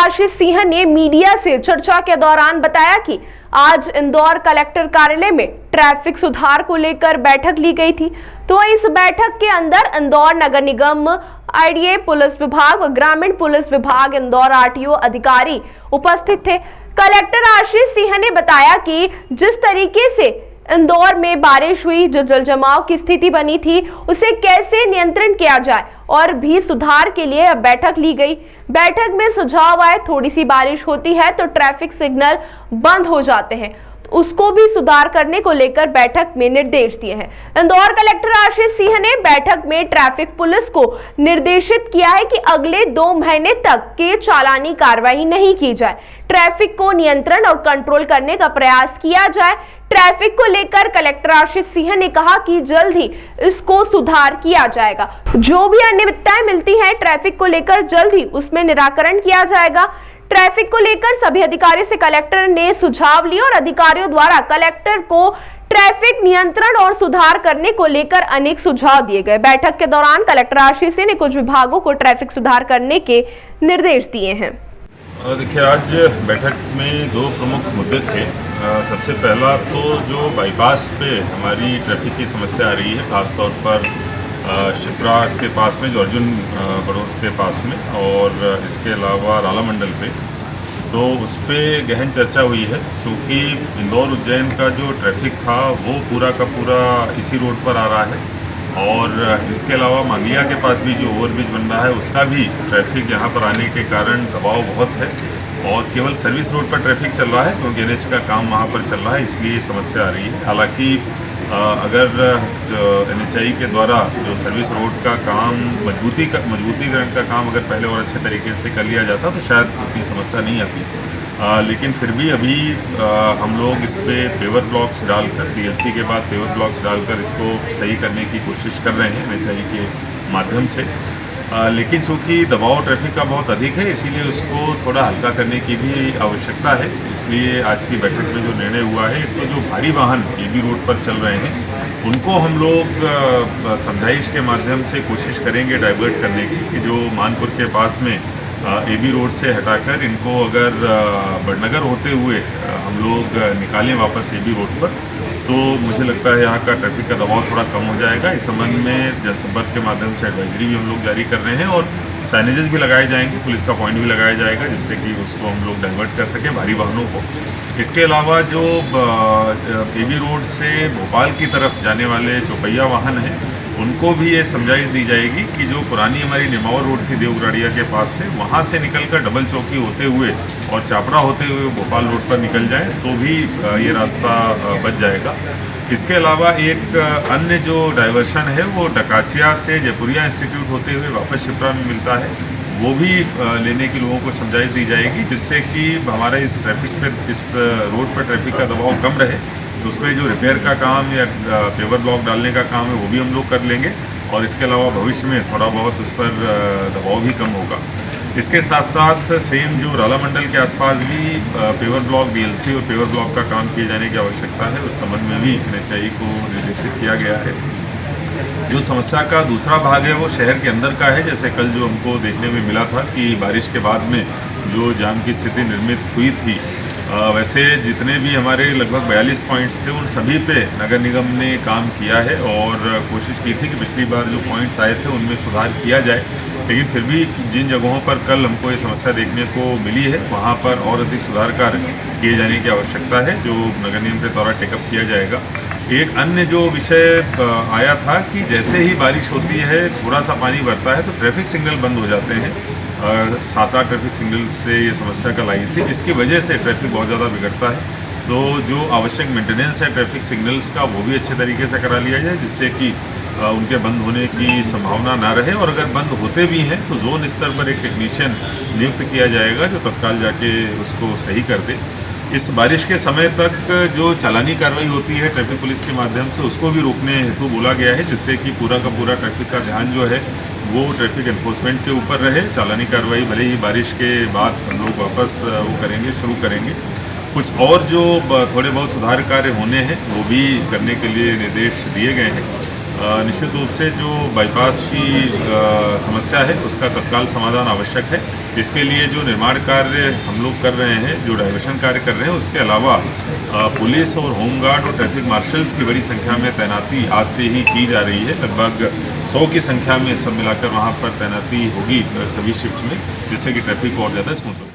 आशीष सिंह ने मीडिया से चर्चा के दौरान बताया कि आज इंदौर कलेक्टर कार्यालय में ट्रैफिक सुधार को लेकर बैठक ली गई थी। तो इस बैठक के अंदर इंदौर नगर निगम, आईडीए पुलिस विभाग व ग्रामीण पुलिस विभाग, इंदौर आरटीओ अधिकारी उपस्थित थे। कलेक्टर आशीष सिंह ने बताया कि जिस तरीके से इंदौर में बारिश हुई, जो जलजमाव की स्थिति बनी थी, उसे कैसे नियंत्रण किया जाए और भी सुधार के लिए बैठक ली गई। बैठक में सुझाव आए, थोड़ी सी बारिश होती है तो ट्रैफिक सिग्नल बंद हो जाते हैं, तो उसको भी सुधार करने को लेकर बैठक में निर्देश दिए हैं। इंदौर कलेक्टर आशीष सिंह ने बैठक में ट्रैफिक पुलिस को निर्देशित किया है कि अगले 2 महीने तक के चालानी कार्रवाई नहीं की जाए, ट्रैफिक को नियंत्रण और कंट्रोल करने का प्रयास किया जाए। ट्रैफिक को लेकर कलेक्टर आशीष सिंह ने कहा कि जल्द ही इसको सुधार किया जाएगा। जो भी अनियमितताएं मिलती हैं ट्रैफिक को लेकर, जल्द ही उसमें निराकरण किया जाएगा। ट्रैफिक को लेकर सभी अधिकारियों से कलेक्टर ने सुझाव लिए और अधिकारियों द्वारा कलेक्टर को ट्रैफिक नियंत्रण और सुधार करने को लेकर अनेक सुझाव दिए गए। बैठक के दौरान कलेक्टर आशीष सिंह ने कुछ विभागों को ट्रैफिक सुधार करने के निर्देश दिए हैं। देखिए, आज बैठक में 2 प्रमुख मुद्दे थे। सबसे पहला तो जो बाईपास पे हमारी ट्रैफिक की समस्या आ रही है, खासतौर पर शिप्रा के पास में, जो अर्जुन बड़ौद के पास में, और इसके अलावा राला मंडल पे, तो उस पर गहन चर्चा हुई है। क्योंकि इंदौर उज्जैन का जो ट्रैफिक था वो पूरा का पूरा इसी रोड पर आ रहा है, और इसके अलावा मांगिया के पास भी जो ओवरब्रिज बन रहा है उसका भी ट्रैफिक यहाँ पर आने के कारण दबाव बहुत है, और केवल सर्विस रोड पर ट्रैफिक चल रहा है क्योंकि एनएच का काम वहाँ पर चल रहा है, इसलिए समस्या आ रही है। हालांकि अगर एनएचआई के द्वारा जो सर्विस रोड का काम मजबूतीकरण का काम अगर पहले और अच्छे तरीके से कर लिया जाता तो शायद इतनी समस्या नहीं आती। लेकिन फिर भी अभी हम लोग इस पर पेवर ब्लॉक्स डालकर, डीएलसी के बाद पेवर ब्लॉक्स डालकर इसको सही करने की कोशिश कर रहे हैं एनएचआई के माध्यम से। लेकिन चूँकि दबाव ट्रैफिक का बहुत अधिक है, इसीलिए उसको थोड़ा हल्का करने की भी आवश्यकता है। इसलिए आज की बैठक में जो निर्णय हुआ है, तो जो भारी वाहन एबी रोड पर चल रहे हैं उनको हम लोग समझाइश के माध्यम से कोशिश करेंगे डाइवर्ट करने की, कि जो मानपुर के पास में एबी रोड से हटाकर इनको अगर बड़नगर होते हुए हम लोग निकालें वापस एबी रोड पर, तो मुझे लगता है यहाँ का ट्रैफिक का दबाव थोड़ा कम हो जाएगा। इस संबंध में जनसंपर्क के माध्यम से एडवाइजरी भी हम लोग जारी कर रहे हैं, और साइनेजेस भी लगाए जाएंगे, पुलिस का पॉइंट भी लगाया जाएगा, जिससे कि उसको हम लोग डाइवर्ट कर सकें भारी वाहनों को। इसके अलावा जो एबी रोड से भोपाल की तरफ जाने वाले चौपहिया वाहन हैं, उनको भी ये समझाइश दी जाएगी कि जो पुरानी हमारी निमावर रोड थी देवगढ़िया के पास से, वहाँ से निकलकर डबल चौकी होते हुए और चापड़ा होते हुए भोपाल रोड पर निकल जाएं, तो भी ये रास्ता बच जाएगा। इसके अलावा एक अन्य जो डाइवर्शन है वो डकाचिया से जयपुरिया इंस्टीट्यूट होते हुए वापस शिप्रा में मिलता है, वो भी लेने के लोगों को समझाइश दी जाएगी, जिससे कि हमारे इस ट्रैफिक पे, इस रोड पर ट्रैफिक का दबाव कम रहे। तो उसमें जो रिपेयर का काम या पेवर ब्लॉक डालने का काम है वो भी हम लोग कर लेंगे, और इसके अलावा भविष्य में थोड़ा बहुत उस पर दबाव भी कम होगा। इसके साथ साथ सेम जो राला मंडल के आसपास भी पेवर ब्लॉक, डीएलसी और पेवर ब्लॉक का काम किए जाने की आवश्यकता है, उस संबंध में भी एनएचआई को निर्देशित किया गया है। जो समस्या का दूसरा भाग है वो शहर के अंदर का है। जैसे कल जो हमको देखने में मिला था कि बारिश के बाद में जो जाम की स्थिति निर्मित हुई थी, वैसे जितने भी हमारे लगभग 42 पॉइंट्स थे उन सभी पे नगर निगम ने काम किया है, और कोशिश की थी कि पिछली बार जो पॉइंट्स आए थे उनमें सुधार किया जाए। लेकिन फिर भी जिन जगहों पर कल हमको ये समस्या देखने को मिली है, वहाँ पर और अधिक सुधार कार्य किए जाने की आवश्यकता है, जो नगर निगम के द्वारा टेकअप किया जाएगा। एक अन्य जो विषय आया था कि जैसे ही बारिश होती है, थोड़ा सा पानी भरता है तो ट्रैफिक सिग्नल बंद हो जाते हैं। 7-8 ट्रैफिक सिग्नल से ये समस्या कल आई थी, जिसकी वजह से ट्रैफिक बहुत ज़्यादा बिगड़ता है। तो जो आवश्यक मेंटेनेंस है ट्रैफिक सिग्नल्स का, वो भी अच्छे तरीके से करा लिया जाए, जिससे कि उनके बंद होने की संभावना ना रहे, और अगर बंद होते भी हैं तो जोन स्तर पर एक टेक्नीशियन नियुक्त किया जाएगा जो तत्काल जाके उसको सही कर दे। इस बारिश के समय तक जो चालानी कार्रवाई होती है ट्रैफिक पुलिस के माध्यम से, उसको भी रोकने हेतु बोला गया है, जिससे कि पूरा का पूरा ट्रैफिक का ध्यान जो है वो ट्रैफिक एनफोर्समेंट के ऊपर रहे। चालानी कार्रवाई भले ही बारिश के बाद हम लोग वापस वो करेंगे, शुरू करेंगे। कुछ और जो थोड़े बहुत सुधार कार्य होने हैं वो भी करने के लिए निर्देश दिए गए हैं। निश्चित रूप से जो बाईपास की समस्या है उसका तत्काल समाधान आवश्यक है। इसके लिए जो निर्माण कार्य हम लोग कर रहे हैं, जो डाइवर्शन कार्य कर रहे हैं, उसके अलावा पुलिस और होमगार्ड और ट्रैफिक मार्शल्स की बड़ी संख्या में तैनाती आज से ही की जा रही है। लगभग 100 की संख्या में सब मिलाकर वहाँ पर तैनाती होगी सभी शिफ्ट में, जिससे कि ट्रैफिक और ज़्यादा स्मूथ हो।